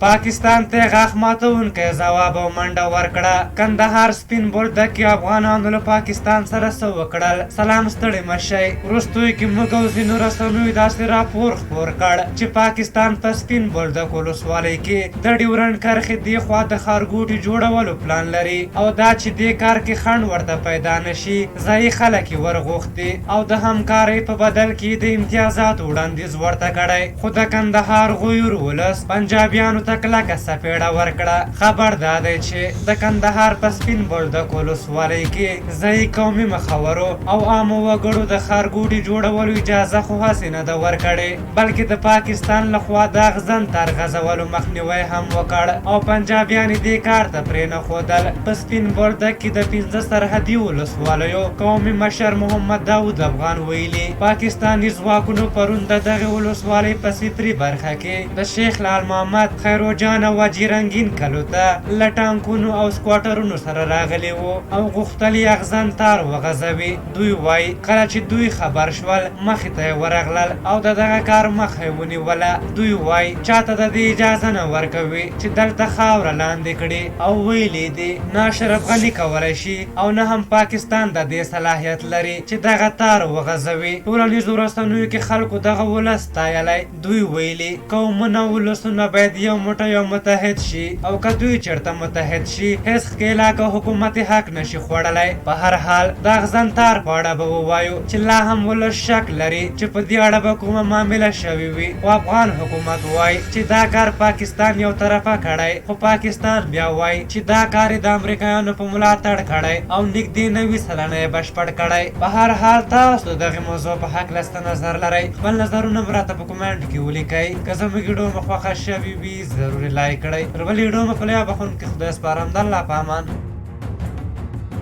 پاکستان ته غاښ ماتونکی ځواب او منډه ورکړه. کندهار سپین بولدک کې افغانانو له پاکستان سره څه وکړل؟ سلام ستړي مه شئ. وروستیو کې موږ او ځینو رسنیو داسې راپور خپور کړ چې پاکستان په سپین بولدک ولسوالۍ کې د ډیورنډ کرښې دې خوا د ښارګوټي جوړولو پلان لري او دا چې دې کار کې خنډ ورته پیدا نه شي ځایي خلک یې ورغوښتي او د همکارۍ په بدل کې د امتیازاتو وړاندیز ورته کړی. خو د کندهار غیور ولس پنجابیانو ته کلکه سپېړه ورکړه. خبر دا دی چې د کندهار په سپین بولدک ولسوالۍ کې ځایي قومي مخورو او عامو وګړو د ښارګوټي جوړولو اجازه خو هسې نه ده ورکړې، بلکې د پاکستان لخوا د اغزن تر غځولو مخنیوی هم وکړ او پنجابیان دې کار ته پرېنښودل. په سپین بولدک کې د 15 سرحدي ولسوالیو قومي مشر محمد داود افغان ویلي پاکستاني ځواکونو پرون د دغې ولسوالۍ په صفري برخه کې د شیخ لال محمد، خیروجان او وجی رنګین کلو ته له ټانکونو او سکواټرونو سره راغلي وو او غوښتل یې اغزن تار وغځوي. دوی وایي کله چې دوی خبر شول مخې ته یې ورغلل او د دغه کار مخه یې ونیوله. دوی وایي چاته د دې اجازه نه ورکوي چې دلته خاوره لاندې کړي او ویلي دي نه اشرف غني کولی شي او نه هم پاکستان د دې صلاحیت لري چې دغه تار وغځوي. ټولنیزو رسنیو کې خلکو دغه ولس ستایلی. دوی ویلي قومونه ولسونه باید یو موټی او متحد شي او که دوی چېرته متحد شي هېڅ ښکېلا که حکومت حق نشي خوړلی. په هر حال د اغزن تار په اړه به ووایو چې لا هم ولس شک لري چې په دې اړه به کومه معامله شوې وي. خو افغان حکومت وایي چې دا کار پاکستان یو طرفه کړی، خو پاکستان بیا وایي چې دا کار د امریکایانو په ملاتړ کړی او نږدې 90 سلنه یې بشپړ کړی. په هر حال تاسو د دغې موضوع په هکله څه نظر لرئ؟ خپل نظرونه مو راته په کومنټ کې ولیکئ. که زموږ ویډیو مو خوښه شوې وي ضروري لایک کړئ. تر بلې ویډیو مو په لیا بخښونکي خدای سپارم. د الله په امان.